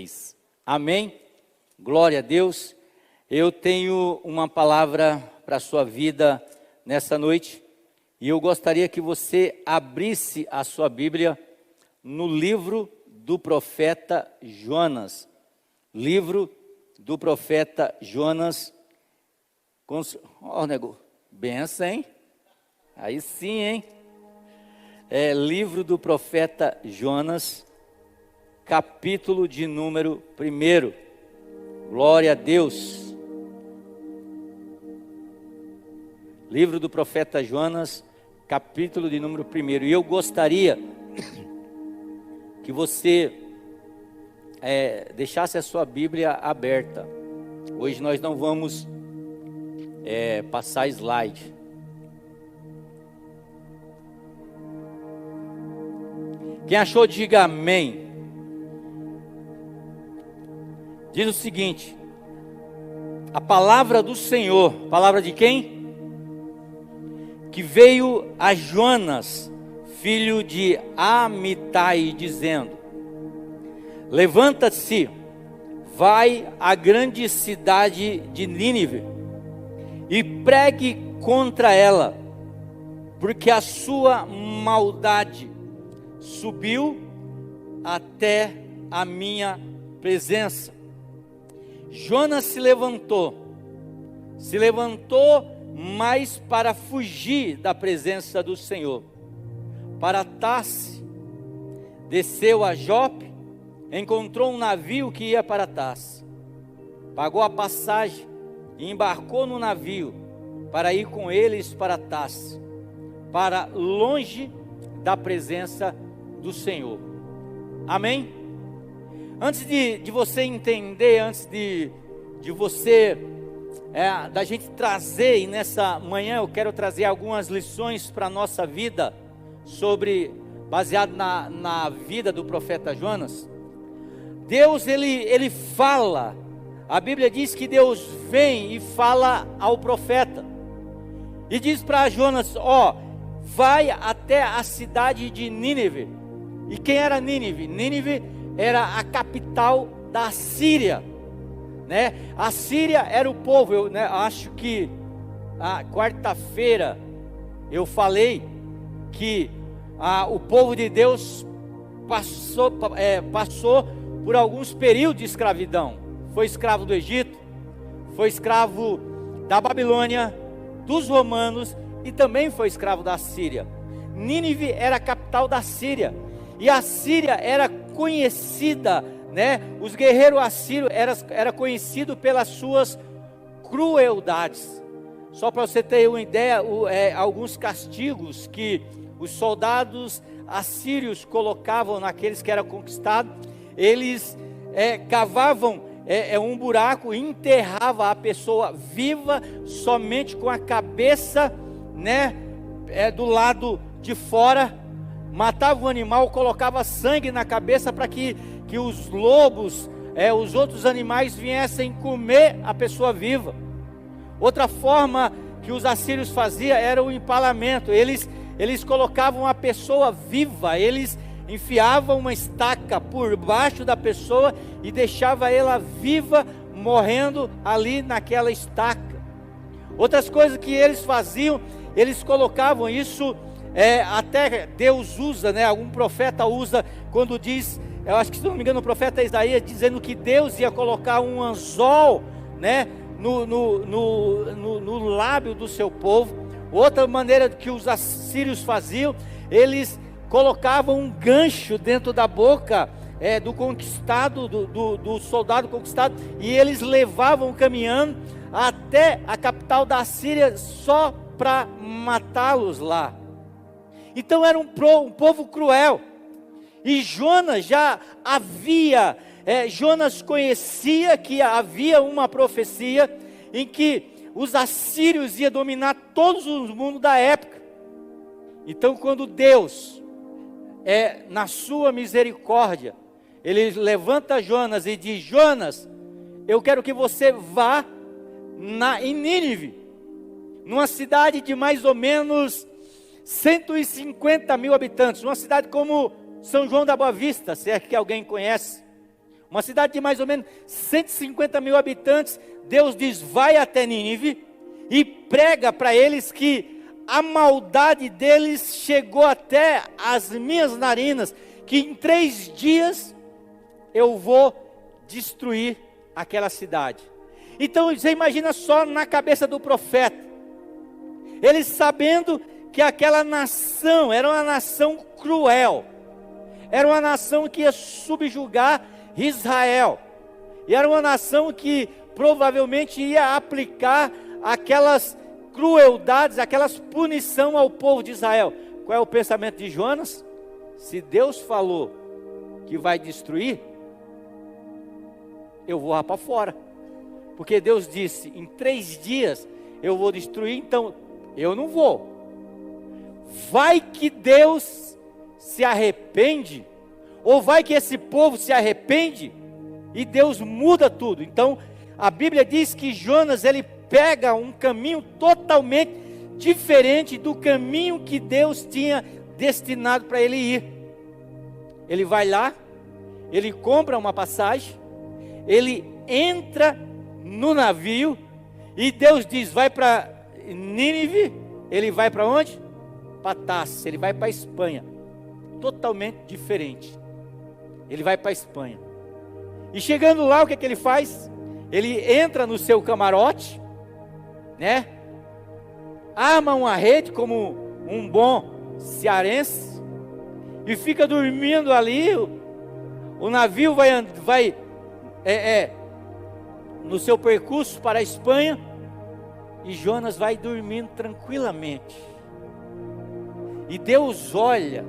vocês. Amém? Glória a Deus. Eu tenho uma palavra para a sua vida nessa noite. E eu gostaria que você abrisse a sua Bíblia no livro do profeta Jonas. Livro do profeta Jonas. Nego, benção, hein? Aí sim, hein? Livro do profeta Jonas, capítulo de número 1. Glória a Deus. Livro do profeta Jonas, capítulo de número 1. E eu gostaria que você deixasse a sua Bíblia aberta. Hoje nós não vamos passar slide. Quem achou, diga amém. Diz o seguinte: a palavra do Senhor, palavra de quem? Que veio a Jonas, filho de Amitai, dizendo: levanta-se, vai à grande cidade de Nínive e pregue contra ela, porque a sua maldade subiu até a minha presença. Jonas se levantou, mas para fugir da presença do Senhor. Para Tarse, desceu a Jope, encontrou um navio que ia para Tarse, pagou a passagem e embarcou no navio para ir com eles para Tarse, para longe da presença do Senhor. Amém? Antes de você entender, antes de você, da gente trazer, e nessa manhã eu quero trazer algumas lições para a nossa vida, baseado na vida do profeta Jonas. Deus, ele fala, a Bíblia diz que Deus vem e fala ao profeta, e diz para Jonas: vai até a cidade de Nínive. E quem era Nínive? Nínive era a capital da Síria, né? A Síria era o povo. Eu acho que a quarta-feira eu falei que o povo de Deus passou por alguns períodos de escravidão. Foi escravo do Egito, foi escravo da Babilônia, dos romanos, e também foi escravo da Síria. Nínive era a capital da Síria, e a Síria era conhecida, né? Os guerreiros assírios era conhecido pelas suas crueldades. Só para você ter uma ideia, alguns castigos que os soldados assírios colocavam naqueles que eram conquistados, eles cavavam um buraco e enterrava a pessoa viva somente com a cabeça, né, do lado de fora. Matava o animal, colocava sangue na cabeça para que os lobos, os outros animais viessem comer a pessoa viva. Outra forma que os assírios faziam era o empalamento. Eles colocavam a pessoa viva, eles enfiavam uma estaca por baixo da pessoa e deixava ela viva, morrendo ali naquela estaca. Outras coisas que eles faziam, eles colocavam isso, até Deus usa, né? Algum profeta usa, quando diz, eu acho que, se não me engano, o profeta Isaías, dizendo que Deus ia colocar um anzol, né, no lábio do seu povo. Outra maneira que os assírios faziam, eles colocavam um gancho dentro da boca do conquistado, do soldado conquistado, e eles levavam caminhando até a capital da Síria só para matá-los lá. Então era um povo cruel. E Jonas já havia, Jonas conhecia que havia uma profecia em que os assírios iam dominar todos os mundos da época. Então, quando Deus, na sua misericórdia, Ele levanta Jonas e diz: Jonas, eu quero que você vá em Nínive, numa cidade de mais ou menos 150 mil habitantes, uma cidade como São João da Boa Vista, se é que alguém conhece, uma cidade de mais ou menos 150 mil habitantes. Deus diz, vai até Nínive e prega para eles que a maldade deles chegou até as minhas narinas, que em 3 dias eu vou destruir aquela cidade. Então você imagina só na cabeça do profeta, eles sabendo que aquela nação era uma nação cruel, era uma nação que ia subjugar Israel, e era uma nação que provavelmente ia aplicar aquelas crueldades, aquelas punições ao povo de Israel. Qual é o pensamento de Jonas? Se Deus falou que vai destruir, eu vou lá para fora, porque Deus disse, em 3 dias eu vou destruir, então eu não vou. Vai que Deus se arrepende, ou vai que esse povo se arrepende, e Deus muda tudo. Então, a Bíblia diz que Jonas, ele pega um caminho totalmente diferente do caminho que Deus tinha destinado para ele ir. Ele vai lá, ele compra uma passagem, ele entra no navio, e Deus diz, vai para Nínive. Ele vai para onde? Para Tarsis, ele vai para a Espanha, totalmente diferente. Ele vai para a Espanha, e chegando lá, o que ele faz? Ele entra no seu camarote, né? Arma uma rede como um bom cearense, e fica dormindo ali. O navio vai no seu percurso para a Espanha, e Jonas vai dormindo tranquilamente. E Deus olha,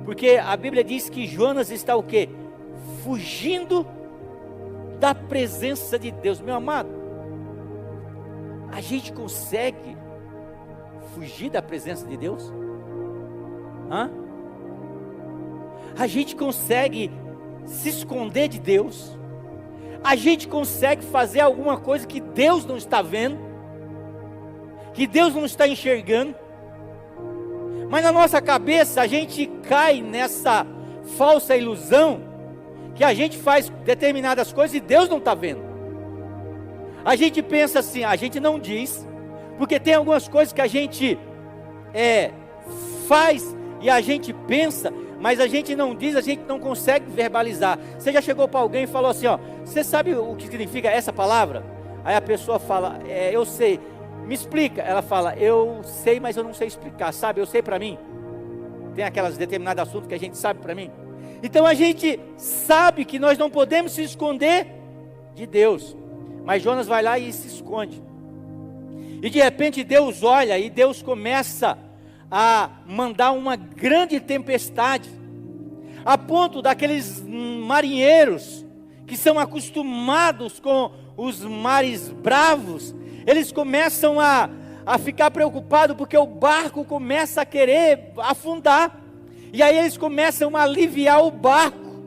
porque a Bíblia diz que Jonas está o quê? Fugindo da presença de Deus. Meu amado, a gente consegue fugir da presença de Deus? A gente consegue se esconder de Deus? A gente consegue fazer alguma coisa que Deus não está vendo, que Deus não está enxergando? Mas na nossa cabeça a gente cai nessa falsa ilusão, que a gente faz determinadas coisas e Deus não está vendo. A gente pensa assim, a gente não diz, porque tem algumas coisas que a gente faz e a gente pensa, mas a gente não diz, a gente não consegue verbalizar. Você já chegou para alguém e falou assim, você sabe o que significa essa palavra? Aí a pessoa fala, eu sei, me explica. Ela fala, eu sei, mas eu não sei explicar, sabe? Eu sei para mim. Tem aquelas determinados assuntos que a gente sabe para mim. Então a gente sabe que nós não podemos se esconder de Deus, mas Jonas vai lá e se esconde. E de repente Deus olha, e Deus começa a mandar uma grande tempestade, a ponto daqueles marinheiros que são acostumados com os mares bravos, eles começam a ficar preocupados, porque o barco começa a querer afundar, e aí eles começam a aliviar o barco,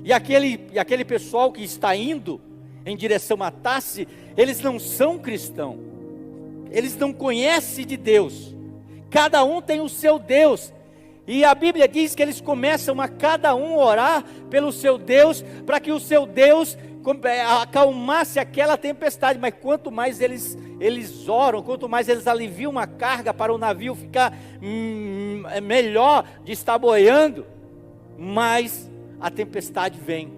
e aquele pessoal que está indo em direção a Tarsis, eles não são cristãos, eles não conhecem de Deus, cada um tem o seu Deus, e a Bíblia diz que eles começam a cada um orar pelo seu Deus, para que o seu Deus acalmasse aquela tempestade. Mas quanto mais eles oram, quanto mais eles aliviam a carga para o navio ficar melhor de estar boiando, mais a tempestade vem,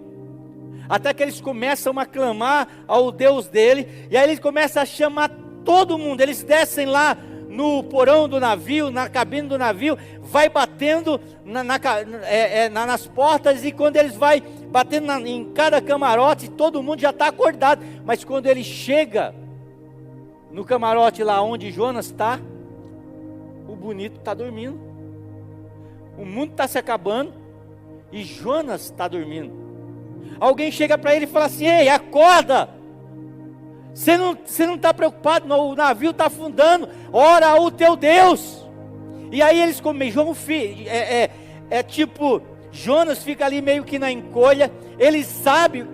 até que eles começam a clamar ao Deus dele, e aí eles começam a chamar todo mundo. Eles descem lá no porão do navio, na cabine do navio, vai batendo nas portas, e quando eles vai batendo em cada camarote, todo mundo já está acordado, mas quando ele chega no camarote lá onde Jonas está, o bonito está dormindo, o mundo está se acabando, e Jonas está dormindo. Alguém chega para ele e fala assim, ei, acorda, você não está preocupado, não, o navio está afundando, ora ao teu Deus. E aí eles comem, tipo, Jonas fica ali meio que na encolha, ele sabe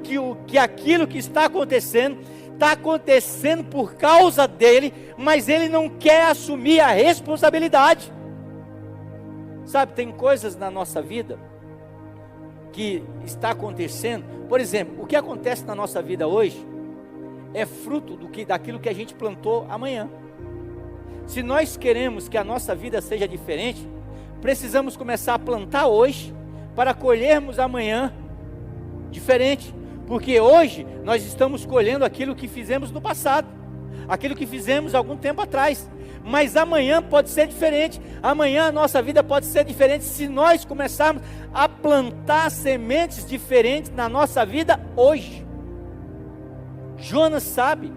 que aquilo que está acontecendo por causa dele, mas ele não quer assumir a responsabilidade. Sabe, tem coisas na nossa vida que está acontecendo, por exemplo, o que acontece na nossa vida hoje é fruto daquilo que a gente plantou amanhã. Se nós queremos que a nossa vida seja diferente, precisamos começar a plantar hoje, para colhermos amanhã diferente, porque hoje nós estamos colhendo aquilo que fizemos no passado, aquilo que fizemos algum tempo atrás, mas amanhã pode ser diferente, amanhã a nossa vida pode ser diferente, se nós começarmos a plantar sementes diferentes na nossa vida hoje. Jonas sabe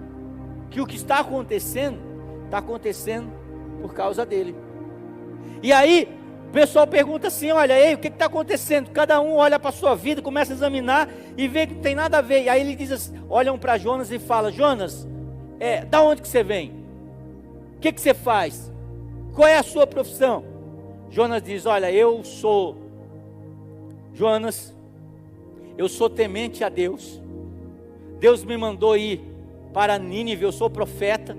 que o que está acontecendo por causa dele. E aí, o pessoal pergunta assim: olha, ei, o que está acontecendo? Cada um olha para a sua vida, começa a examinar e vê que não tem nada a ver. E aí ele diz assim, olham para Jonas e falam: Jonas, da onde que você vem? O que você faz? Qual é a sua profissão? Jonas diz: olha, eu sou Jonas, eu sou temente a Deus. Deus me mandou ir para Nínive, eu sou profeta.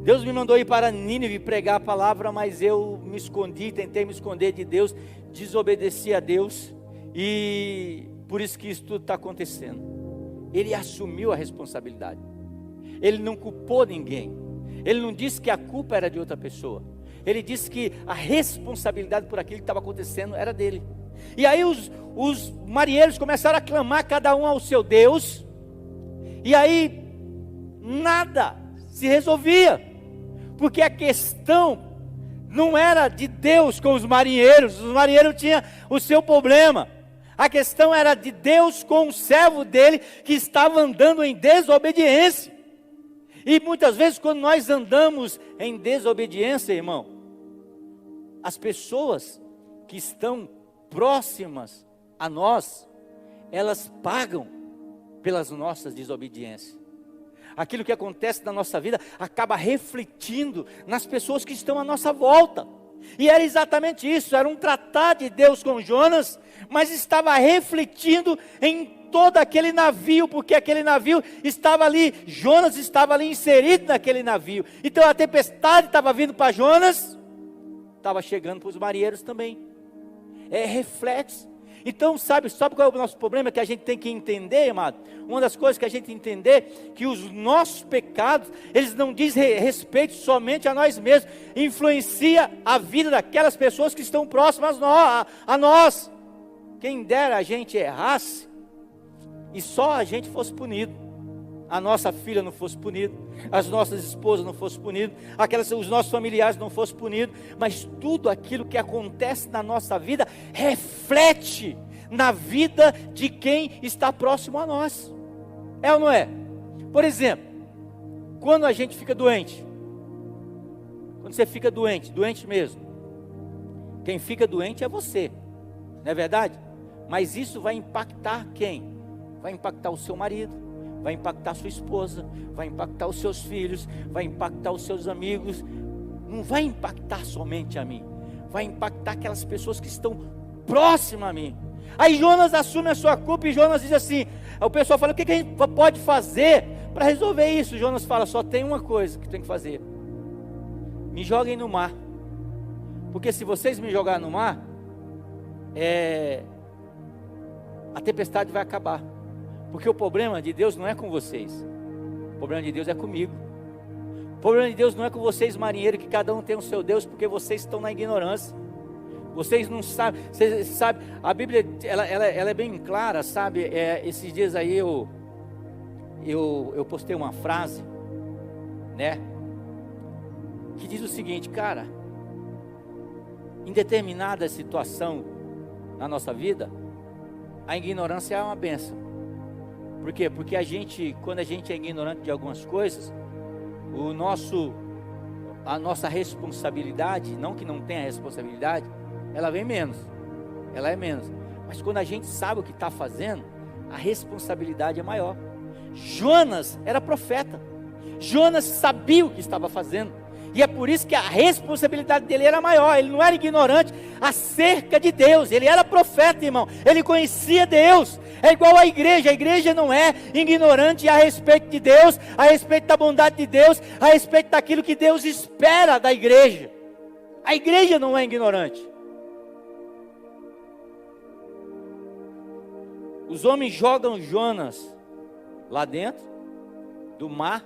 Deus me mandou ir para Nínive pregar a palavra, mas eu me escondi, tentei me esconder de Deus, desobedeci a Deus, e por isso que isso tudo está acontecendo. Ele assumiu a responsabilidade, ele não culpou ninguém, ele não disse que a culpa era de outra pessoa, ele disse que a responsabilidade por aquilo que estava acontecendo era dele. E aí os marinheiros começaram a clamar, cada um ao seu Deus, e aí nada se resolvia, porque a questão não era de Deus com os marinheiros tinham o seu problema, a questão era de Deus com o servo dele, que estava andando em desobediência. E muitas vezes quando nós andamos em desobediência, irmão, as pessoas que estão próximas a nós, elas pagam pelas nossas desobediências. Aquilo que acontece na nossa vida acaba refletindo nas pessoas que estão à nossa volta. E era exatamente isso, era um tratar de Deus com Jonas, mas estava refletindo em todo aquele navio, porque aquele navio estava ali, Jonas estava ali inserido naquele navio. Então a tempestade estava vindo para Jonas, estava chegando para os marinheiros também. É reflexo. Então sabe qual é o nosso problema? Que a gente tem que entender, amado. Uma das coisas que a gente tem que entender, que os nossos pecados, eles não dizem respeito somente a nós mesmos, influencia a vida daquelas pessoas que estão próximas a nós. Quem dera a gente errasse e só a gente fosse punido, a nossa filha não fosse punida, as nossas esposas não fossem punidas, os nossos familiares não fossem punidos, mas tudo aquilo que acontece na nossa vida reflete na vida de quem está próximo a nós. É ou não é? Por exemplo, quando a gente fica doente, quando você fica doente mesmo, quem fica doente é você, não é verdade? Mas isso vai impactar quem? Vai impactar o seu marido, vai impactar a sua esposa, vai impactar os seus filhos, vai impactar os seus amigos. Não vai impactar somente a mim, vai impactar aquelas pessoas que estão próximas a mim. Aí Jonas assume a sua culpa e Jonas diz assim, o pessoal fala: o que a gente pode fazer para resolver isso? Jonas fala: só tem uma coisa que tem que fazer: me joguem no mar, porque se vocês me jogarem no mar, a tempestade vai acabar. Porque o problema de Deus não é com vocês, o problema de Deus é comigo. O problema de Deus não é com vocês, marinheiros, que cada um tem o seu Deus, porque vocês estão na ignorância. Vocês não sabem, vocês sabem, a Bíblia ela é bem clara, sabe? Esses dias aí eu postei uma frase, né? Que diz o seguinte: cara, em determinada situação na nossa vida, a ignorância é uma bênção. Por quê? Porque quando a gente é ignorante de algumas coisas, a nossa responsabilidade, não que não tenha responsabilidade, ela vem menos, ela é menos. Mas quando a gente sabe o que está fazendo, a responsabilidade é maior. Jonas era profeta, Jonas sabia o que estava fazendo, e é por isso que a responsabilidade dele era maior. Ele não era ignorante acerca de Deus, ele era profeta, irmão, ele conhecia Deus. É igual a igreja não é ignorante a respeito de Deus, a respeito da bondade de Deus, a respeito daquilo que Deus espera da igreja. A igreja não é ignorante. Os homens jogam Jonas lá dentro do mar.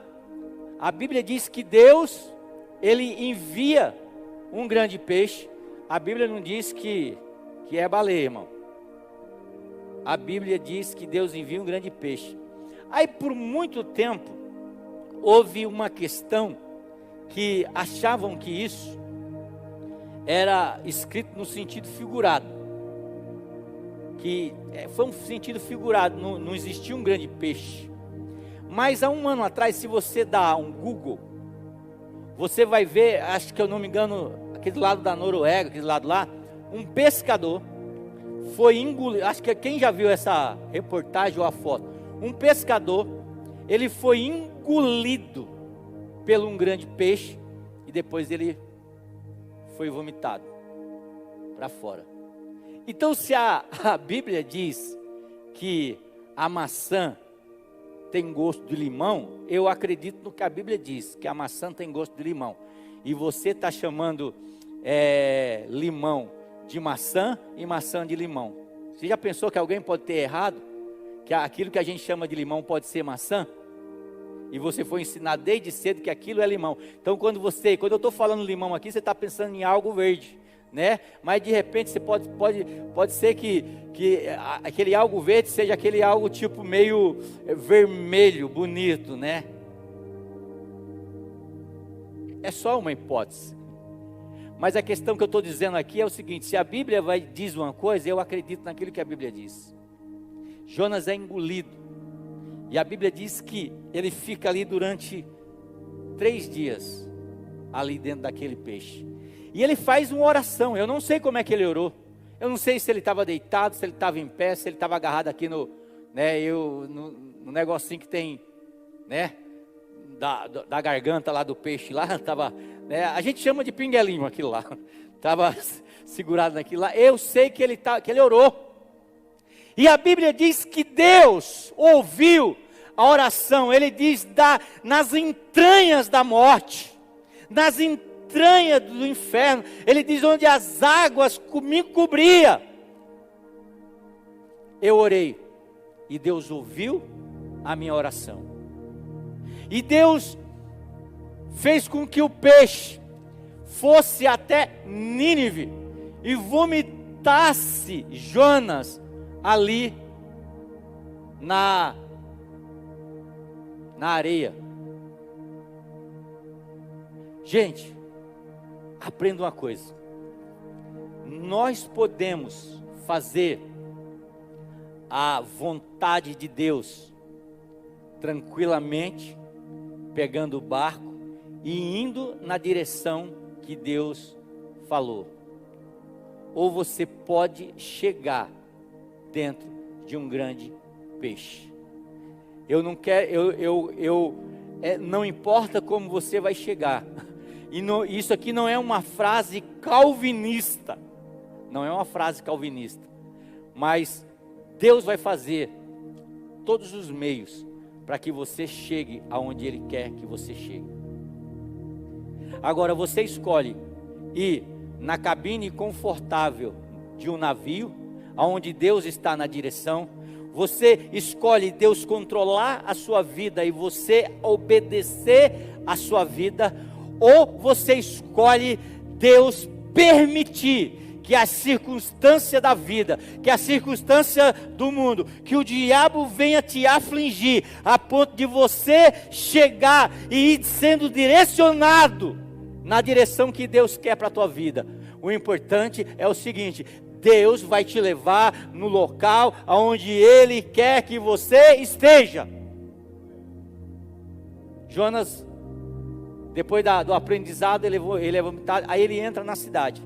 A Bíblia diz que Deus, ele envia um grande peixe. A Bíblia não diz que é baleia, irmão. A Bíblia diz que Deus envia um grande peixe. Aí por muito tempo houve uma questão que achavam que isso era escrito no sentido figurado, que foi um sentido figurado, não existia um grande peixe. Mas há um ano atrás, se você dá um Google, você vai ver, acho que eu não me engano, aquele lado da Noruega, aquele lado lá, um pescador foi engolido. Acho que quem já viu essa reportagem ou a foto, um pescador, ele foi engolido por um grande peixe e depois ele foi vomitado para fora. Então, se a Bíblia diz que a maçã tem gosto de limão, eu acredito no que a Bíblia diz, que a maçã tem gosto de limão. E você está chamando limão de maçã e maçã de limão. Você já pensou que alguém pode ter errado? Que aquilo que a gente chama de limão pode ser maçã? E você foi ensinado desde cedo que aquilo é limão. Então quando eu estou falando limão aqui, você está pensando em algo verde, né? Mas de repente você pode ser que aquele algo verde seja aquele algo tipo meio vermelho, bonito, né? É só uma hipótese. Mas a questão que eu estou dizendo aqui é o seguinte: se a Bíblia diz uma coisa, eu acredito naquilo que a Bíblia diz. Jonas é engolido, e a Bíblia diz que ele fica ali durante 3 dias, ali dentro daquele peixe, e ele faz uma oração. Eu não sei como é que ele orou, eu não sei se ele estava deitado, se ele estava em pé, se ele estava agarrado aqui no negocinho que tem, né, da garganta lá do peixe lá, estava, né, a gente chama de pinguelinho aquilo lá, estava segurado naquilo lá. Eu sei que ele orou, e a Bíblia diz que Deus ouviu a oração. Ele diz nas entranhas da morte, nas entranhas do inferno, ele diz onde as águas me cobria, eu orei, e Deus ouviu a minha oração. E Deus fez com que o peixe fosse até Nínive e vomitasse Jonas ali na areia. Gente, aprenda uma coisa: nós podemos fazer a vontade de Deus tranquilamente, pegando o barco e indo na direção que Deus falou. Ou você pode chegar dentro de um grande peixe. Eu não quero, não importa como você vai chegar. E isso aqui não é uma frase calvinista. Não é uma frase calvinista. Mas Deus vai fazer todos os meios para que você chegue aonde Ele quer que você chegue. Agora você escolhe ir na cabine confortável de um navio, aonde Deus está na direção. Você escolhe Deus controlar a sua vida e você obedecer a sua vida, ou você escolhe Deus permitir que a circunstância da vida, que a circunstância do mundo, que o diabo venha te afligir, a ponto de você chegar e ir sendo direcionado na direção que Deus quer para a tua vida. O importante é o seguinte: Deus vai te levar no local aonde Ele quer que você esteja. Jonas, depois do aprendizado, ele é vomitado, aí ele entra na cidade.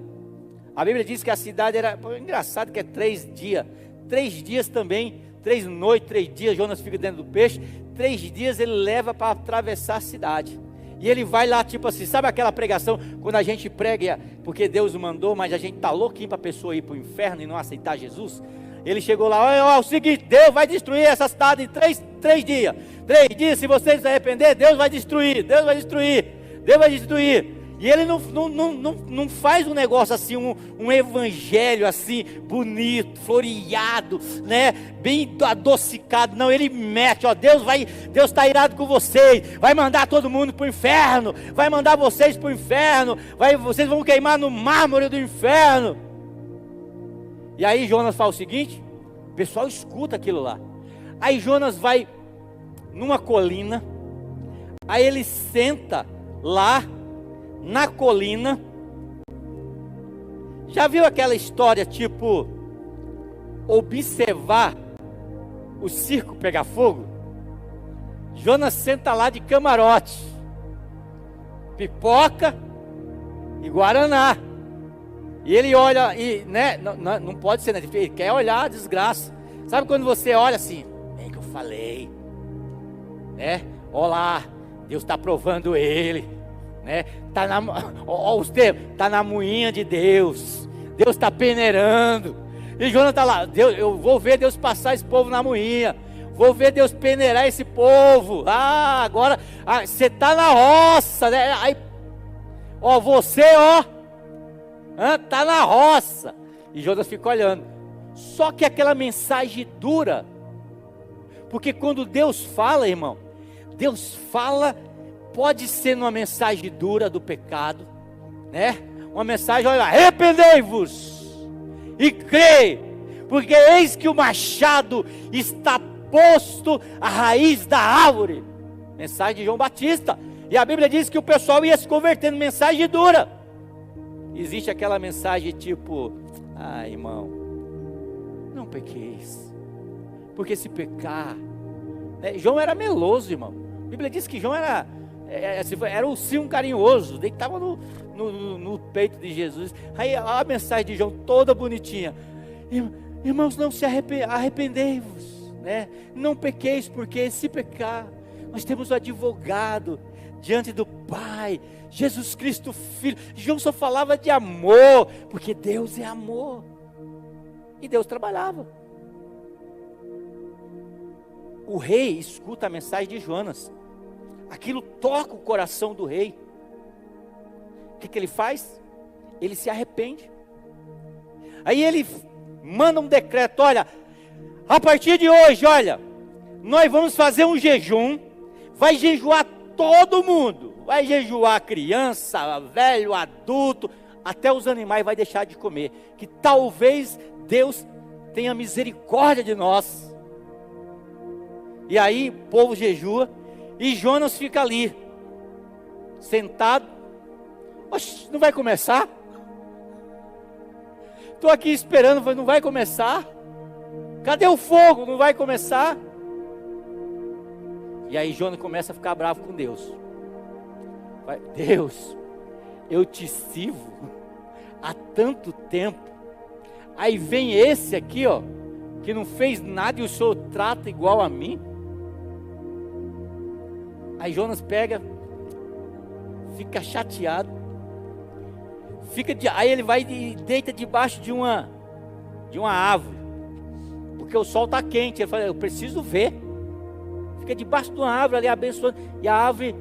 A Bíblia diz que a cidade era, engraçado que é 3 dias, 3 dias também, 3 noites, 3 dias, Jonas fica dentro do peixe, 3 dias ele leva para atravessar a cidade. E ele vai lá, tipo assim, sabe aquela pregação, quando a gente prega, porque Deus mandou, mas a gente está louquinho para a pessoa ir para o inferno e não aceitar Jesus? Ele chegou lá: olha, o seguinte, Deus vai destruir essa cidade em 3 dias. 3 dias, se você se arrepender, Deus vai destruir, Deus vai destruir, Deus vai destruir. E ele não faz um negócio assim, um evangelho assim, bonito, floreado, né? Bem adocicado. Não, ele mete, ó, Deus está irado com vocês, vai mandar todo mundo para o inferno, vai mandar vocês para o inferno, vocês vão queimar no mármore do inferno. E aí Jonas fala o seguinte, o pessoal escuta aquilo lá. Aí Jonas vai numa colina, aí ele senta lá na colina. Já viu aquela história tipo observar o circo pegar fogo? Jonas senta lá de camarote, pipoca e guaraná. E ele olha, e, né, não pode ser, né? Ele quer olhar a desgraça. Sabe quando você olha assim, bem que eu falei, né? Olha lá, Deus está provando ele, né? Tá os termos, tá na moinha de Deus. Deus está peneirando. E Jonas está lá, eu vou ver Deus passar esse povo na moinha. Vou ver Deus peneirar esse povo. Ah, agora você está na roça, né? Aí, ó, você, ó, tá na roça. E Jonas fica olhando. Só que aquela mensagem dura. Porque quando Deus fala, irmão, Deus fala, pode ser numa mensagem dura do pecado, né? Uma mensagem, olha, arrependei-vos e crei, porque eis que o machado está posto à raiz da árvore. Mensagem de João Batista. E a Bíblia diz que o pessoal ia se convertendo, mensagem dura. Existe aquela mensagem tipo, irmão, não pequeis, porque se pecar, né? João era meloso, irmão. A Bíblia diz que João era o sim carinhoso, deitava no peito de Jesus. Aí a mensagem de João toda bonitinha, irmãos, não se arrependei-vos, né? Não pequeis, porque se pecar, nós temos um advogado diante do Pai, Jesus Cristo Filho. João só falava de amor, porque Deus é amor, e Deus trabalhava. O rei escuta a mensagem de Jonas, aquilo toca o coração do rei. O que ele faz? Ele se arrepende. Aí ele manda um decreto, olha, a partir de hoje, olha, nós vamos fazer um jejum, vai jejuar todo mundo, vai jejuar criança, velho, adulto, até os animais vai deixar de comer, que talvez Deus tenha misericórdia de nós. E aí o povo jejua, e Jonas fica ali, sentado. Oxe, não vai começar? Estou aqui esperando, não vai começar? Cadê o fogo? Não vai começar? E aí Jonas começa a ficar bravo com Deus. Deus, eu te sirvo há tanto tempo. Aí vem esse aqui, ó, que não fez nada e o Senhor trata igual a mim. Aí Jonas pega, fica chateado, aí ele vai e deita debaixo de uma árvore, porque o sol está quente. Ele fala, eu preciso ver. Fica debaixo de uma árvore ali abençoando, e a árvore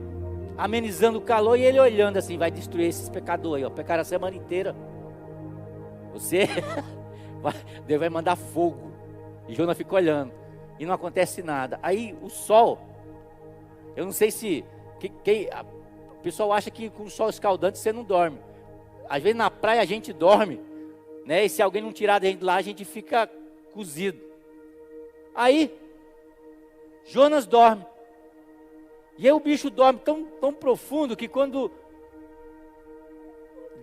amenizando o calor, e ele olhando assim, vai destruir esses pecadores aí, ó, pecaram a semana inteira. Deus vai mandar fogo. E Jonas fica olhando, e não acontece nada. Aí o sol, eu não sei se o pessoal acha que com o sol escaldante você não dorme. Às vezes na praia a gente dorme, né? E se alguém não tirar da gente lá, a gente fica cozido. Aí Jonas dorme. E aí o bicho dorme tão profundo que quando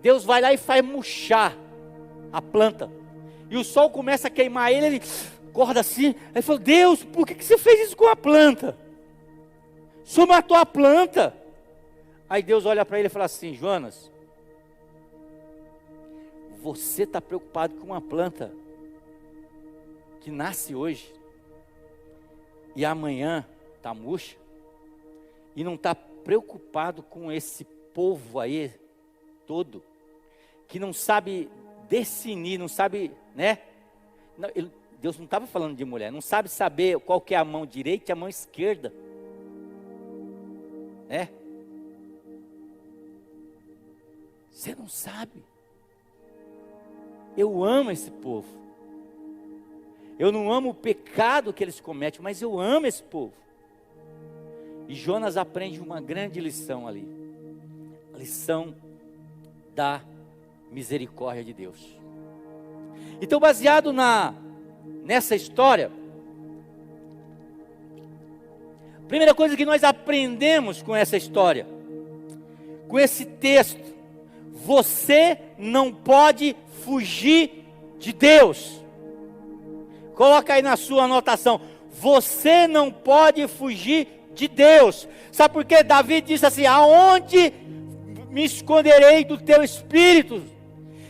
Deus vai lá e faz murchar a planta, e o sol começa a queimar ele acorda assim. Aí falou, Deus, por que você fez isso com a planta? O Senhor matou a planta. Aí Deus olha para ele e fala assim, Jonas, você está preocupado com uma planta que nasce hoje e amanhã está murcha, e não está preocupado com esse povo aí todo, que não sabe definir, não sabe, né? Deus não estava falando de mulher, não sabe saber qual que é a mão direita e a mão esquerda, né? Você não sabe. Eu amo esse povo. Eu não amo o pecado que eles cometem, mas eu amo esse povo. E Jonas aprende uma grande lição ali. A lição da misericórdia de Deus. Então, baseado nessa história, a primeira coisa que nós aprendemos com essa história, com esse texto, você não pode fugir de Deus. Coloca aí na sua anotação, você não pode fugir de Deus. Sabe por quê? Davi disse assim, aonde me esconderei do teu espírito?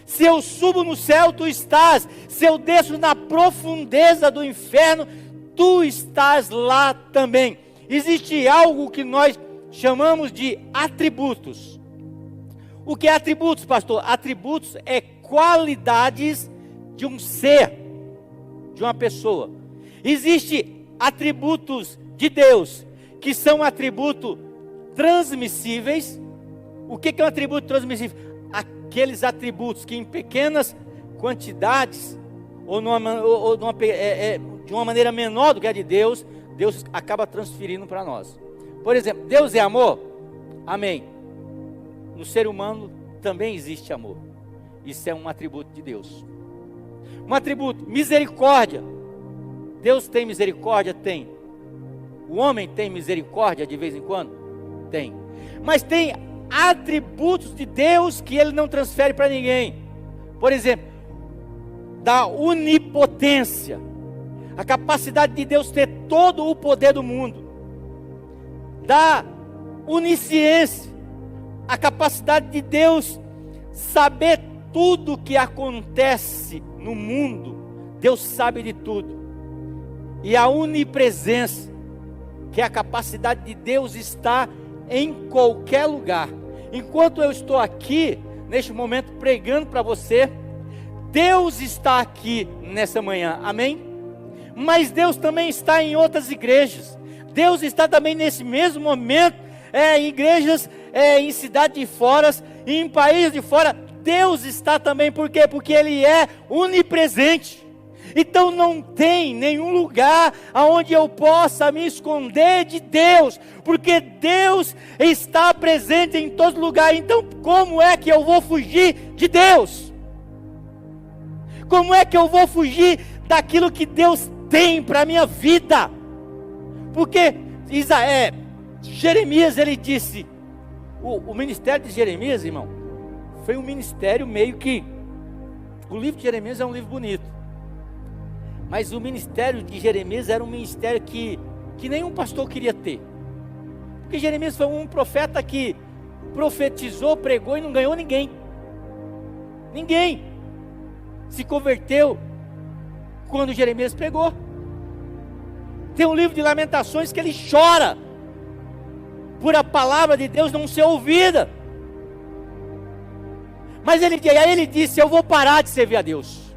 Se eu subo no céu, tu estás. Se eu desço na profundeza do inferno, tu estás lá também. Existe algo que nós chamamos de atributos. O que é atributos, pastor? Atributos é qualidades de um ser, de uma pessoa. Existem atributos de Deus, que são atributos transmissíveis. O que é um atributo transmissível? Aqueles atributos que em pequenas quantidades, de uma maneira menor do que a de Deus, Deus acaba transferindo para nós. Por exemplo, Deus é amor? Amém. No ser humano também existe amor. Isso é um atributo de Deus. Um atributo, misericórdia. Deus tem misericórdia? Tem. O homem tem misericórdia de vez em quando? Tem. Mas tem atributos de Deus que Ele não transfere para ninguém. Por exemplo, da onipotência. A capacidade de Deus ter todo o poder do mundo. Da onisciência. A capacidade de Deus saber tudo o que acontece no mundo. Deus sabe de tudo. E a onipresença, que é a capacidade de Deus estar em qualquer lugar. Enquanto eu estou aqui, neste momento, pregando para você, Deus está aqui nessa manhã, amém? Mas Deus também está em outras igrejas. Deus está também nesse mesmo momento, em igrejas, em cidades de fora, em países de fora. Deus está também, por quê? Porque Ele é onipresente. Então não tem nenhum lugar aonde eu possa me esconder de Deus, porque Deus está presente em todo lugar. Então como é que eu vou fugir de Deus? Como é que eu vou fugir daquilo que Deus tem para a minha vida? Porque Jeremias, ele disse, o ministério de Jeremias, irmão, foi um ministério meio que, o livro de Jeremias é um livro bonito, mas o ministério de Jeremias era um ministério que nenhum pastor queria ter. Porque Jeremias foi um profeta que profetizou, pregou e não ganhou ninguém. Ninguém se converteu quando Jeremias pregou. Tem um livro de Lamentações que ele chora por a palavra de Deus não ser ouvida. Mas aí ele disse, eu vou parar de servir a Deus.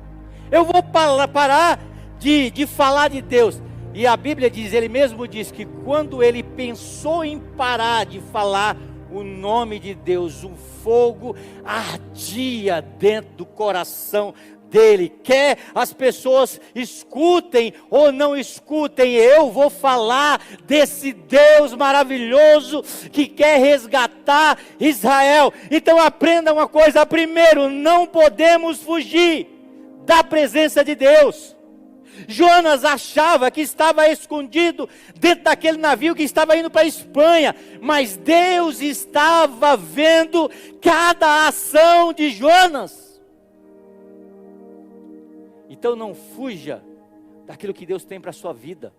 Eu vou parar de falar de Deus. E a Bíblia diz, ele mesmo diz que quando ele pensou em parar de falar o nome de Deus, um fogo ardia dentro do coração dele. Quer as pessoas escutem ou não escutem, eu vou falar desse Deus maravilhoso que quer resgatar Israel. Então aprenda uma coisa, primeiro, não podemos fugir da presença de Deus. Jonas achava que estava escondido dentro daquele navio que estava indo para a Espanha, mas Deus estava vendo cada ação de Jonas. Então não fuja daquilo que Deus tem para a sua vida.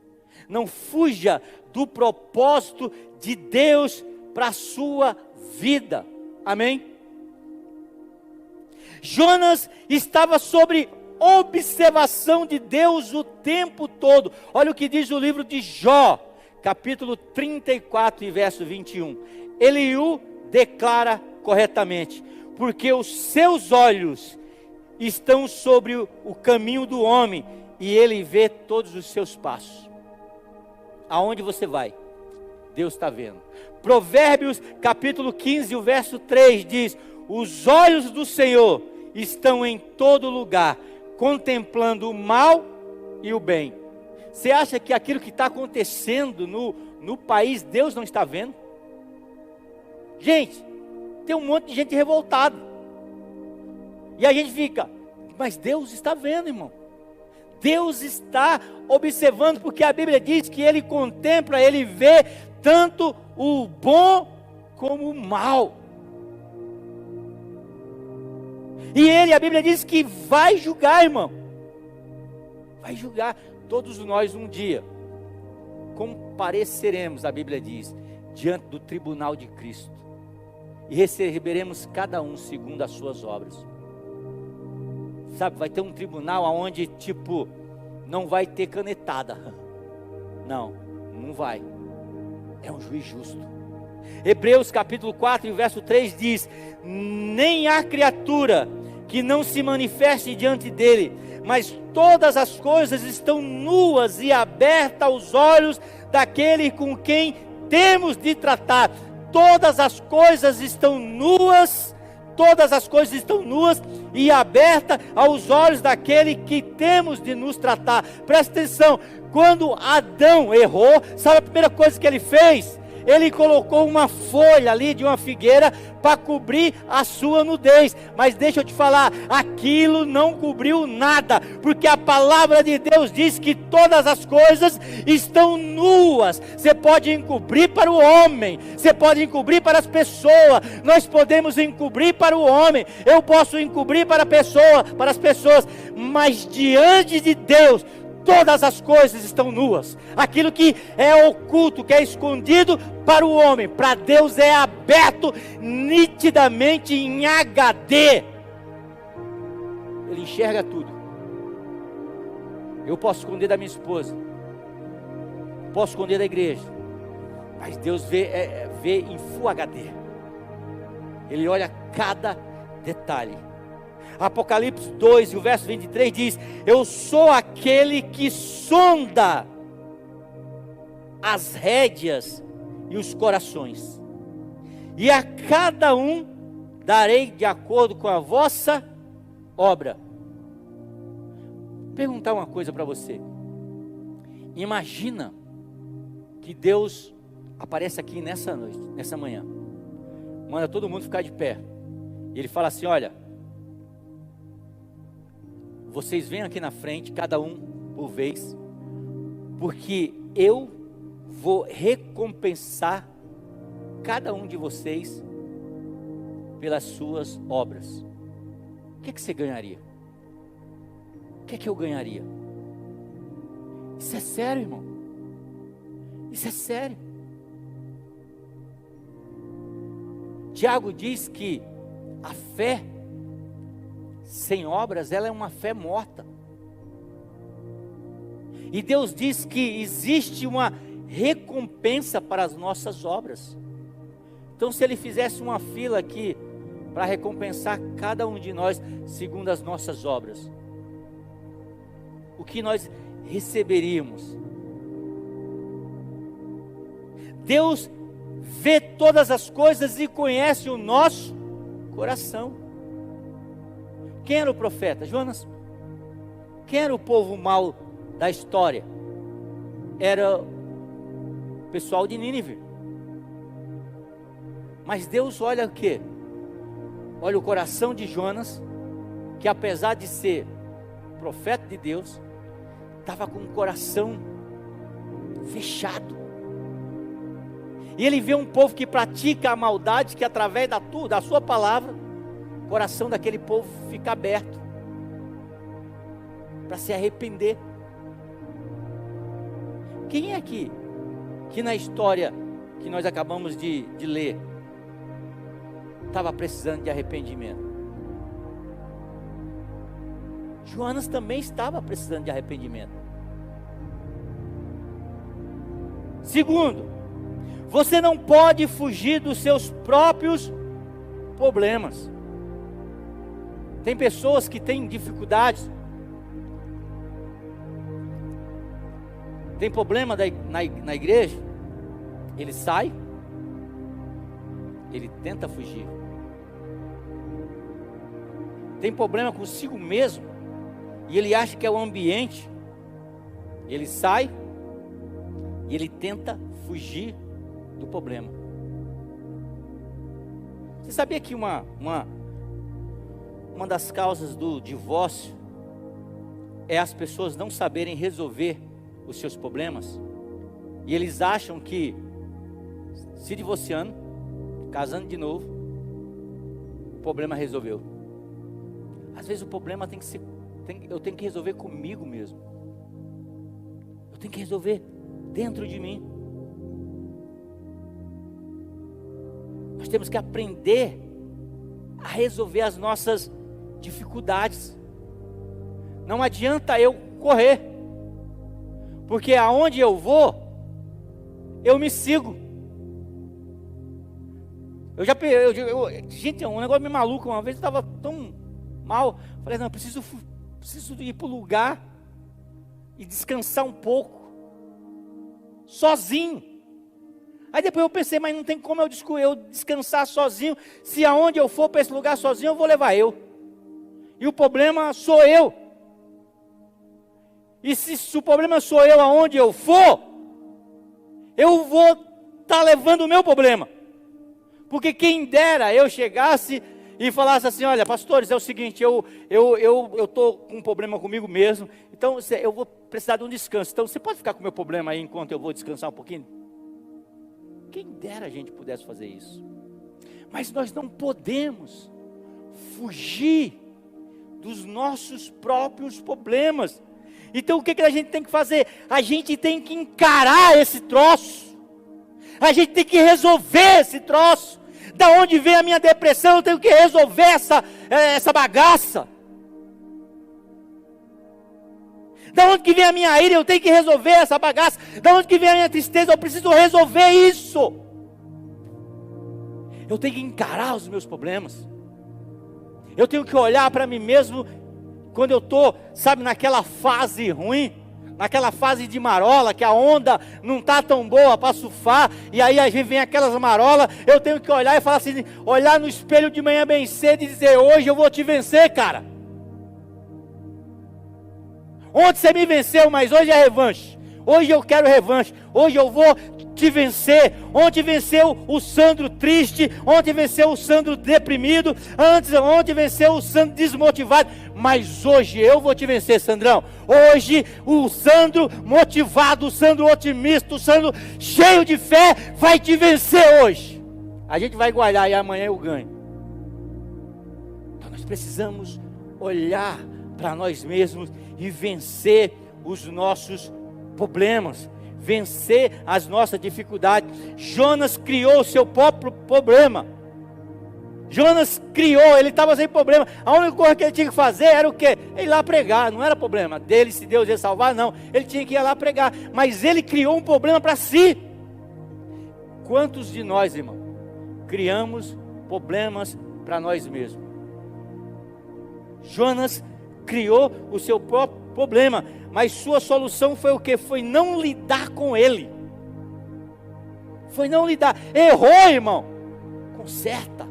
Não fuja do propósito de Deus para a sua vida. Amém? Jonas estava sobre observação de Deus o tempo todo. Olha o que diz o livro de Jó, capítulo 34 e verso 21. Ele o declara corretamente, porque os seus olhos estão sobre o caminho do homem, e ele vê todos os seus passos. Aonde você vai, Deus está vendo. Provérbios capítulo 15, o verso 3 diz, Os olhos do Senhor estão em todo lugar, contemplando o mal e o bem. Você acha que aquilo que está acontecendo no país, Deus não está vendo? Gente, tem um monte de gente revoltada. E a gente fica, mas Deus está vendo, irmão. Deus está observando, porque a Bíblia diz que Ele contempla, Ele vê tanto o bom como o mal. E a Bíblia diz que vai julgar, irmão. Vai julgar todos nós um dia. Compareceremos, a Bíblia diz, diante do tribunal de Cristo. E receberemos cada um segundo as suas obras. Sabe, vai ter um tribunal onde, tipo, não vai ter canetada. Não vai. É um juiz justo. Hebreus capítulo 4, verso 3 diz: nem há criatura que não se manifeste diante dele, mas todas as coisas estão nuas e abertas aos olhos daquele com quem temos de tratar. Todas as coisas estão nuas, e abertas aos olhos daquele que temos de nos tratar. Presta atenção, quando Adão errou, sabe a primeira coisa que ele fez? Ele colocou uma folha ali de uma figueira para cobrir a sua nudez. Mas deixa eu te falar, aquilo não cobriu nada, porque a palavra de Deus diz que todas as coisas estão nuas. Você pode encobrir para o homem, você pode encobrir para as pessoas, nós podemos encobrir para o homem, eu posso encobrir para as pessoas, mas diante de Deus, todas as coisas estão nuas. Aquilo que é oculto, que é escondido para o homem, para Deus é aberto nitidamente em HD. Ele enxerga tudo. Eu posso esconder da minha esposa, posso esconder da igreja, mas Deus vê em Full HD. Ele olha cada detalhe. Apocalipse 2, o verso 23 diz: eu sou aquele que sonda as rédeas e os corações, e a cada um darei de acordo com a vossa obra. Vou perguntar uma coisa para você. Imagina que Deus aparece aqui nessa noite, nessa manhã, manda todo mundo ficar de pé, e Ele fala assim: olha, vocês venham aqui na frente, cada um por vez, porque eu vou recompensar cada um de vocês pelas suas obras. O que você ganharia? O que eu ganharia? Isso é sério, irmão. Isso é sério. Tiago diz que a fé sem obras, ela é uma fé morta. E Deus diz que existe uma recompensa para as nossas obras. Então, se Ele fizesse uma fila aqui para recompensar cada um de nós segundo as nossas obras, o que nós receberíamos? Deus vê todas as coisas e conhece o nosso coração. Quem era o profeta? Jonas. Quem era o povo mau da história? Era o pessoal de Nínive. Mas Deus olha o quê? Olha o coração de Jonas, que apesar de ser profeta de Deus, estava com o coração fechado. E Ele vê um povo que pratica a maldade, que através da sua palavra, o coração daquele povo fica aberto para se arrepender. Quem é que na história que nós acabamos de ler estava precisando de arrependimento? Jonas também estava precisando de arrependimento. Segundo, você não pode fugir dos seus próprios problemas. Tem pessoas que têm dificuldades, tem problema na igreja, ele sai, ele tenta fugir, tem problema consigo mesmo, e ele acha que é o ambiente, ele sai e ele tenta fugir do problema. Você sabia que uma das causas do divórcio é as pessoas não saberem resolver os seus problemas? E eles acham que se divorciando, casando de novo, o problema resolveu. Às vezes o problema eu tenho que resolver comigo mesmo. Eu tenho que resolver dentro de mim. Nós temos que aprender a resolver as nossas dificuldades. Não adianta eu correr, porque aonde eu vou, eu me sigo. Gente, um negócio meio maluco. Uma vez eu estava tão mal, falei, não, preciso ir para o lugar e descansar um pouco, sozinho. Aí depois eu pensei, mas não tem como eu descansar sozinho, se aonde eu for para esse lugar sozinho, eu vou levar eu. E o problema sou eu. E se o problema sou eu aonde eu for, eu vou estar levando o meu problema. Porque quem dera eu chegasse e falasse assim, olha, pastores, é o seguinte, eu estou com um problema comigo mesmo, então eu vou precisar de um descanso. Então você pode ficar com o meu problema aí enquanto eu vou descansar um pouquinho? Quem dera a gente pudesse fazer isso. Mas nós não podemos fugir dos nossos próprios problemas. Então o que a gente tem que fazer? A gente tem que encarar esse troço. A gente tem que resolver esse troço. Da onde vem a minha depressão, eu tenho que resolver essa bagaça. Da onde que vem a minha ira, eu tenho que resolver essa bagaça. Da onde que vem a minha tristeza, eu preciso resolver isso. Eu tenho que encarar os meus problemas. Eu tenho que olhar para mim mesmo quando eu estou, sabe, naquela fase ruim, naquela fase de marola, que a onda não está tão boa para surfar, e aí a gente vem aquelas marolas, eu tenho que olhar e falar assim, olhar no espelho de manhã bem cedo e dizer, hoje eu vou te vencer, cara. Ontem você me venceu, mas hoje é revanche. Hoje eu quero revanche. Hoje eu vou te vencer. Ontem venceu o Sandro triste. Ontem venceu o Sandro deprimido. Ontem venceu o Sandro desmotivado. Mas hoje eu vou te vencer, Sandrão. Hoje o Sandro motivado, o Sandro otimista, o Sandro cheio de fé vai te vencer hoje. A gente vai guardar e amanhã eu ganho. Então nós precisamos olhar para nós mesmos e vencer os nossos problemas, vencer as nossas dificuldades. Jonas criou o seu próprio problema. Jonas criou, ele estava sem problema. A única coisa que ele tinha que fazer era o quê? Ir lá pregar, não era problema dele se Deus ia salvar, não. Ele tinha que ir lá pregar, mas ele criou um problema para si. Quantos de nós, irmão, criamos problemas para nós mesmos? Jonas criou o seu próprio problema, mas sua solução foi o que? Foi não lidar com ele. Foi não lidar. Errou, irmão, conserta,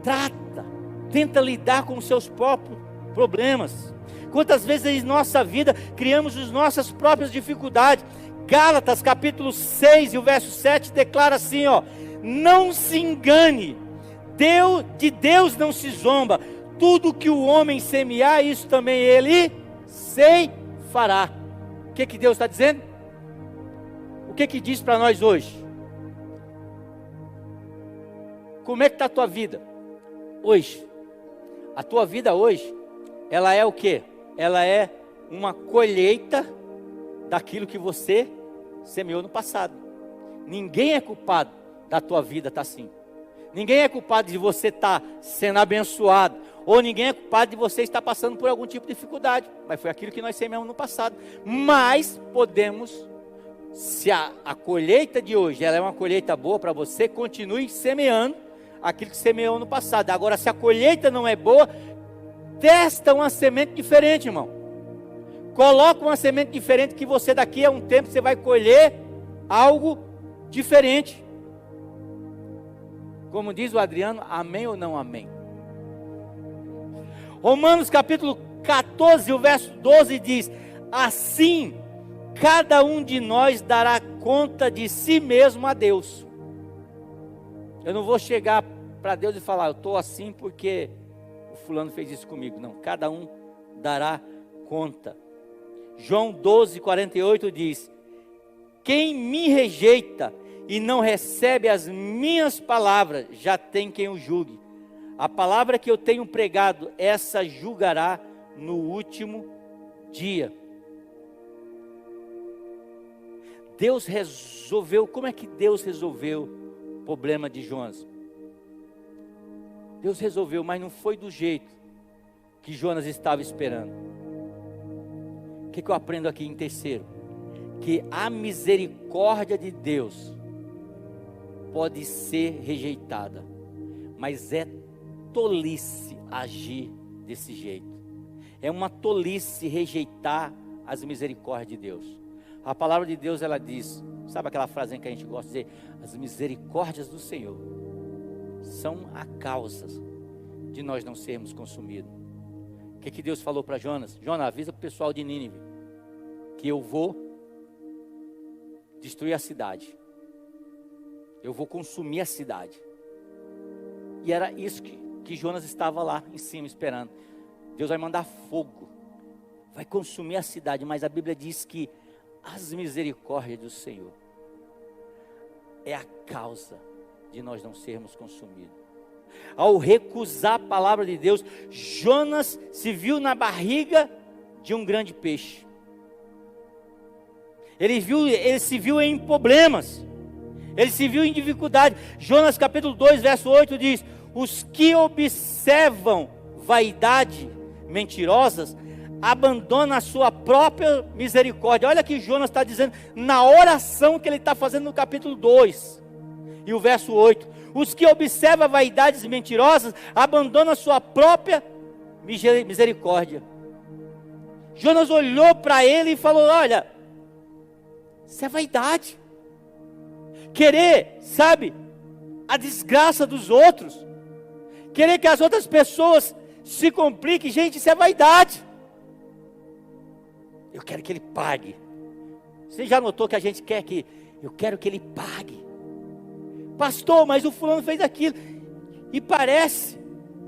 trata, tenta lidar com os seus próprios problemas. Quantas vezes em nossa vida criamos as nossas próprias dificuldades? Gálatas capítulo 6 e o verso 7 declara assim, ó: não se engane, de Deus não se zomba. Tudo que o homem semear, isso também ele fará. O que Deus está dizendo? O que diz para nós hoje? Como é que está a tua vida hoje? A tua vida hoje, ela é o quê? Ela é uma colheita daquilo que você semeou no passado. Ninguém é culpado da tua vida estar assim. Ninguém é culpado de você estar sendo abençoado, ou ninguém é culpado de você estar passando por algum tipo de dificuldade, mas foi aquilo que nós semeamos no passado. Mas podemos, se a colheita de hoje ela é uma colheita boa para você, continue semeando aquilo que semeou no passado. Agora, se a colheita não é boa, testa uma semente diferente, irmão. Coloca uma semente diferente, que você daqui a um tempo você vai colher algo diferente. Como diz o Adriano, amém ou não amém? Romanos capítulo 14, o verso 12 diz: assim, cada um de nós dará conta de si mesmo a Deus. Eu não vou chegar para Deus e falar, eu estou assim porque o fulano fez isso comigo. Não, cada um dará conta. João 12, 48 diz: quem me rejeita e não recebe as minhas palavras, já tem quem o julgue. A palavra que eu tenho pregado, essa julgará no último dia. Deus resolveu. Como é que Deus resolveu o problema de Jonas? Deus resolveu, mas não foi do jeito que Jonas estava esperando. O que eu aprendo aqui em terceiro? Que a misericórdia de Deus pode ser rejeitada, mas é tolice agir desse jeito. É uma tolice rejeitar as misericórdias de Deus. A palavra de Deus, ela diz, sabe aquela frase que a gente gosta de dizer? As misericórdias do Senhor são a causa de nós não sermos consumidos. O que Deus falou para Jonas? Jonas, avisa para o pessoal de Nínive que eu vou destruir a cidade. Eu vou consumir a cidade. E era isso que Jonas estava lá em cima esperando. Deus vai mandar fogo, vai consumir a cidade. Mas a Bíblia diz que as misericórdias do Senhor é a causa de nós não sermos consumidos. Ao recusar a palavra de Deus, Jonas se viu na barriga de um grande peixe. Ele se viu em problemas. Ele se viu em dificuldade. Jonas capítulo 2, verso 8 diz: os que observam vaidade mentirosas, abandonam a sua própria misericórdia. Olha que Jonas está dizendo na oração que ele está fazendo no capítulo 2. E o verso 8: os que observam vaidades mentirosas, abandonam a sua própria misericórdia. Jonas olhou para ele e falou: olha, isso é vaidade. Querer, sabe, a desgraça dos outros. Querer que as outras pessoas se compliquem. Gente, isso é vaidade. Eu quero que ele pague. Você já notou que a gente quer que... eu quero que ele pague. Pastor, mas o fulano fez aquilo. E parece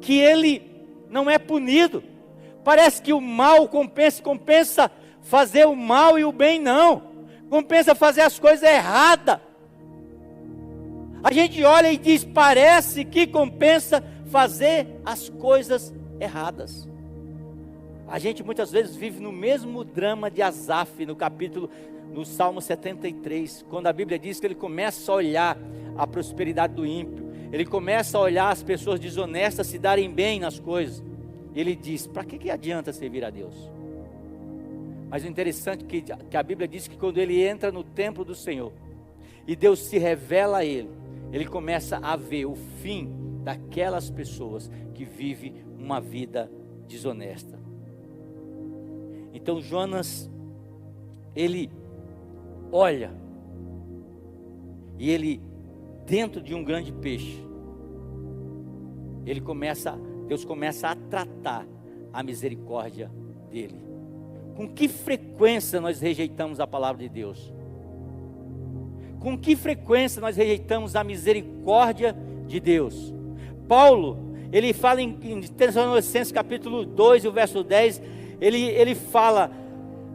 que ele não é punido. Parece que o mal compensa fazer o mal e o bem não. Compensa fazer as coisas erradas. A gente olha e diz, parece que compensa fazer as coisas erradas. A gente muitas vezes vive no mesmo drama de Asaf, no Salmo 73, quando a Bíblia diz que ele começa a olhar a prosperidade do ímpio, ele começa a olhar as pessoas desonestas se darem bem nas coisas. Ele diz, para que adianta servir a Deus? Mas o interessante é que a Bíblia diz que quando ele entra no templo do Senhor, e Deus se revela a ele, ele começa a ver o fim daquelas pessoas que vivem uma vida desonesta. Então Jonas, ele olha, e ele, dentro de um grande peixe, Deus começa a tratar a misericórdia dele. Com que frequência nós rejeitamos a palavra de Deus? Com que frequência nós rejeitamos a misericórdia de Deus? Paulo, ele fala em Tessalonicenses capítulo 2, o verso 10, ele fala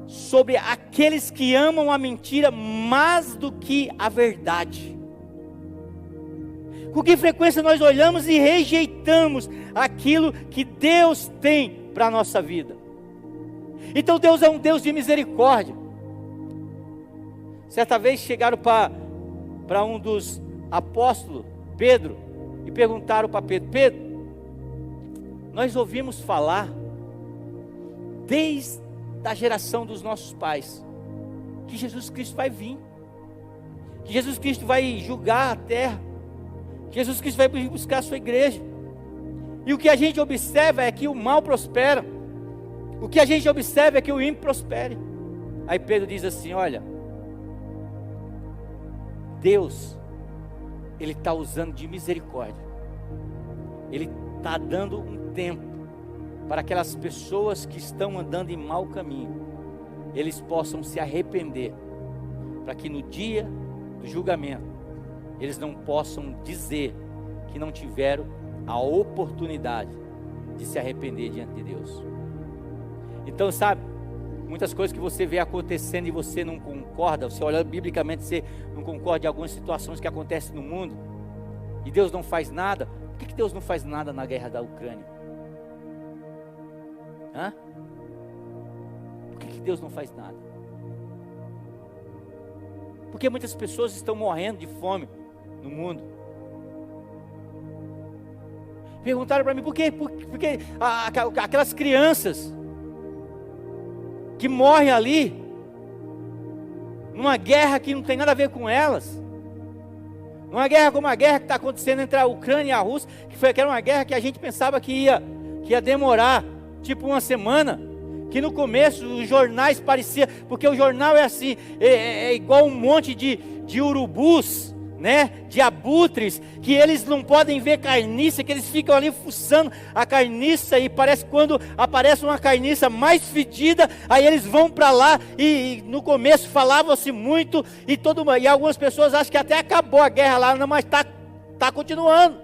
sobre aqueles que amam a mentira mais do que a verdade. Com que frequência nós olhamos e rejeitamos aquilo que Deus tem para a nossa vida? Então Deus é um Deus de misericórdia. Certa vez chegaram para um dos apóstolos, Pedro, e perguntaram para Pedro: Pedro, nós ouvimos falar desde a geração dos nossos pais que Jesus Cristo vai vir, que Jesus Cristo vai julgar a terra, que Jesus Cristo vai buscar a sua igreja, e o que a gente observa é que o mal prospera, o que a gente observa é que o ímpio prospere. Aí Pedro diz assim: olha, Deus, Ele está usando de misericórdia, Ele está dando um tempo para aquelas pessoas que estão andando em mau caminho, eles possam se arrepender, para que no dia do julgamento, eles não possam dizer que não tiveram a oportunidade de se arrepender diante de Deus. Então, sabe, muitas coisas que você vê acontecendo e você não concorda, você olha biblicamente, você não concorda de algumas situações que acontecem no mundo, e Deus não faz nada. Por que Deus não faz nada na guerra da Ucrânia? Por que Deus não faz nada? Porque muitas pessoas estão morrendo de fome no mundo. Perguntaram para mim, por quê? Porque aquelas crianças que morrem ali, numa guerra que não tem nada a ver com elas, numa guerra como a guerra que está acontecendo entre a Ucrânia e a Rússia, que era uma guerra que a gente pensava que ia demorar tipo uma semana, que no começo os jornais pareciam, porque o jornal é assim, é igual um monte de urubus, né, de abutres, que eles não podem ver carniça, que eles ficam ali fuçando a carniça, e parece quando aparece uma carniça mais fedida, aí eles vão para lá, e no começo falava-se muito, e algumas pessoas acham que até acabou a guerra lá, não, mas está continuando,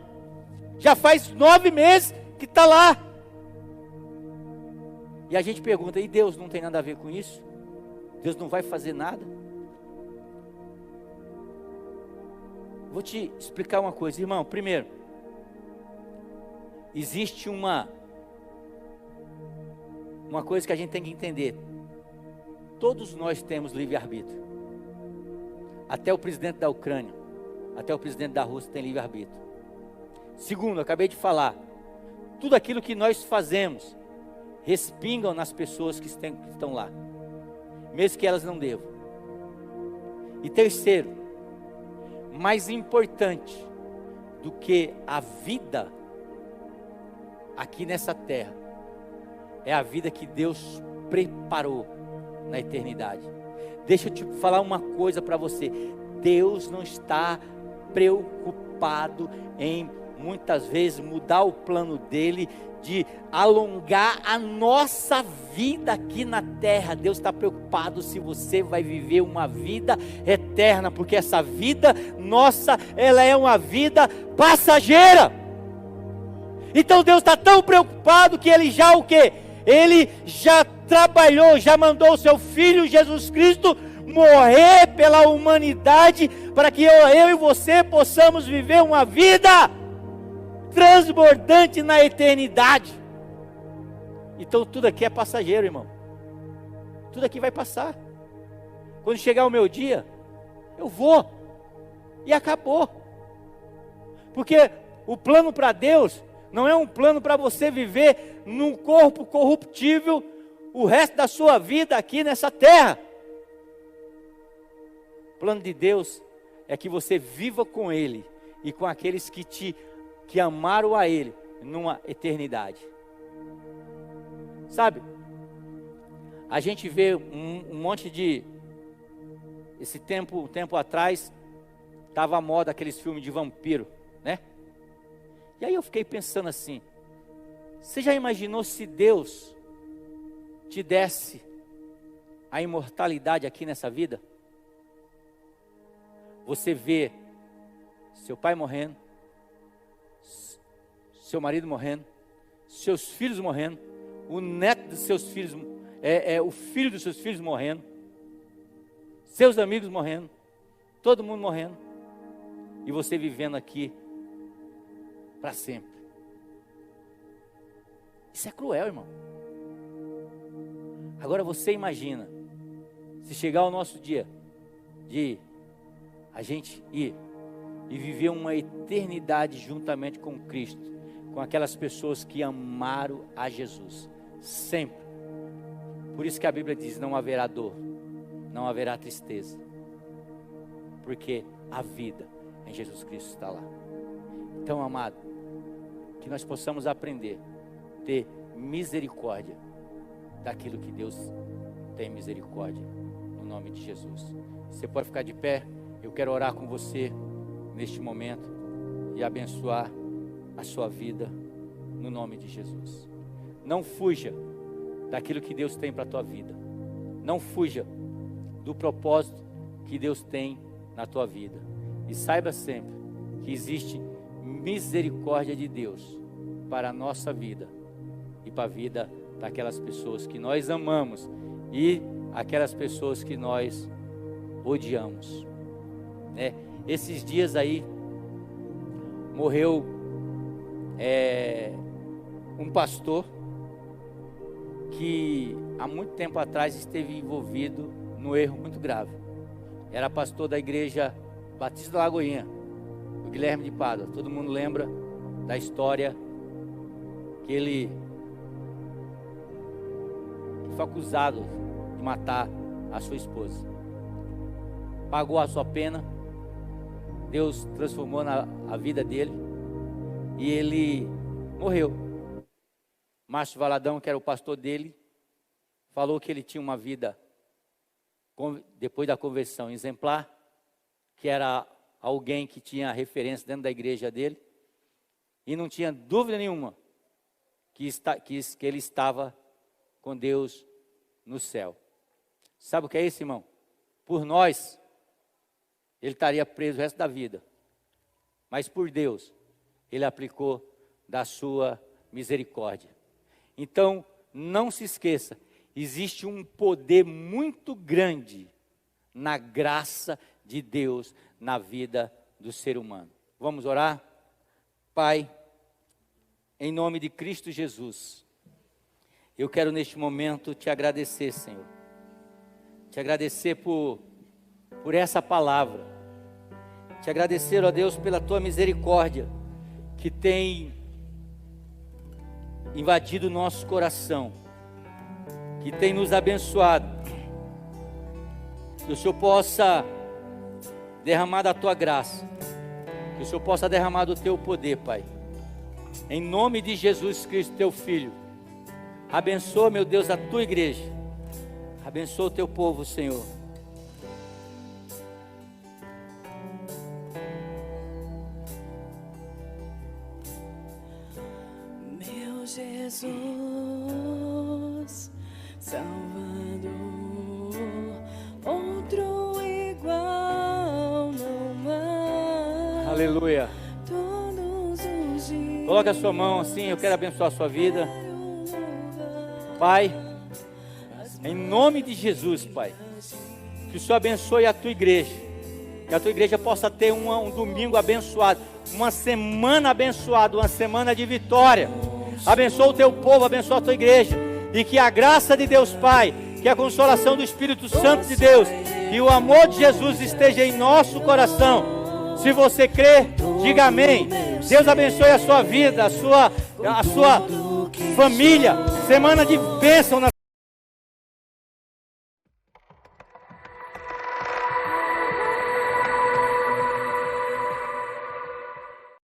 já faz 9 meses que está lá. E a gente pergunta, e Deus não tem nada a ver com isso? Deus não vai fazer nada? Vou te explicar uma coisa, irmão. Primeiro, existe uma coisa que a gente tem que entender. Todos nós temos livre-arbítrio. Até o presidente da Ucrânia, até o presidente da Rússia tem livre-arbítrio. Segundo, eu acabei de falar, tudo aquilo que nós fazemos respingam nas pessoas que estão lá, mesmo que elas não devam. E terceiro, mais importante do que a vida aqui nessa terra, é a vida que Deus preparou na eternidade. Deixa eu te falar uma coisa para você, Deus não está preocupado em muitas vezes mudar o plano dele, de alongar a nossa vida aqui na terra. Deus está preocupado se você vai viver uma vida eterna, porque essa vida nossa, ela é uma vida passageira. Então Deus está tão preocupado que Ele já o quê? Ele já trabalhou, já mandou o seu Filho Jesus Cristo morrer pela humanidade, para que eu e você possamos viver uma vida transbordante na eternidade. Então tudo aqui é passageiro, irmão. Tudo aqui vai passar. Quando chegar o meu dia, eu vou, e acabou. Porque o plano para Deus não é um plano para você viver num corpo corruptível o resto da sua vida aqui nessa terra. O plano de Deus é que você viva com Ele e com aqueles que amaram a Ele numa eternidade. Sabe, a gente vê um monte de... Esse tempo atrás, estava à moda aqueles filmes de vampiro, né? E aí eu fiquei pensando assim, você já imaginou se Deus te desse a imortalidade aqui nessa vida? Você vê seu pai morrendo, seu marido morrendo, seus filhos morrendo, o neto dos seus filhos, o filho dos seus filhos morrendo, seus amigos morrendo, todo mundo morrendo, e você vivendo aqui para sempre. Isso é cruel, irmão. Agora você imagina, se chegar o nosso dia de a gente ir e viver uma eternidade juntamente com Cristo, com aquelas pessoas que amaram a Jesus, sempre. Por isso que a Bíblia diz, não haverá dor, não haverá tristeza, porque a vida em Jesus Cristo está lá. Então, amado, que nós possamos aprender a ter misericórdia daquilo que Deus tem misericórdia, no nome de Jesus. Você pode ficar de pé, eu quero orar com você neste momento e abençoar a sua vida no nome de Jesus. não fuja daquilo que Deus tem para a tua vida. Não fuja do propósito que Deus tem na tua vida. E saiba sempre que existe misericórdia de Deus para a nossa vida e para a vida daquelas pessoas que nós amamos e aquelas pessoas que nós odiamos. Esses dias aí morreu um pastor que há muito tempo atrás esteve envolvido num erro muito grave. Era pastor da igreja Batista da Lagoinha, o Guilherme de Pádua. Todo mundo lembra da história que ele foi acusado de matar a sua esposa. Pagou a sua pena, Deus transformou a vida dele e ele morreu. Márcio Valadão, que era o pastor dele, falou que ele tinha uma vida, depois da conversão, exemplar, que era alguém que tinha referência dentro da igreja dele, e não tinha dúvida nenhuma que ele estava com Deus no céu. Sabe o que é isso, irmão? Por nós, ele estaria preso o resto da vida, mas por Deus, ele aplicou da sua misericórdia. Então, não se esqueça, existe um poder muito grande na graça de Deus na vida do ser humano. Vamos orar? Pai, em nome de Cristo Jesus, eu quero neste momento te agradecer, Senhor. Te agradecer por essa palavra. Te agradecer, ó Deus, pela tua misericórdia que tem invadido o nosso coração, que tem nos abençoado. Que o Senhor possa derramar da tua graça, que o Senhor possa derramar do teu poder, Pai. Em nome de Jesus Cristo, teu Filho. Abençoa, meu Deus, a tua igreja. Abençoa o teu povo, Senhor. Meu Jesus, Salvador, outro igual não há. Aleluia. Todos os dias. Coloca a sua mão assim, eu quero abençoar a sua vida. Pai, em nome de Jesus, Pai, que o Senhor abençoe a tua igreja, que a tua igreja possa ter um domingo abençoado, uma semana abençoada, uma semana de vitória. Abençoa o teu povo, abençoa a tua igreja, e que a graça de Deus Pai, que a consolação do Espírito Santo de Deus e o amor de Jesus esteja em nosso coração. Se você crê, diga amém. Deus abençoe a sua vida, a sua família. Semana de bênção na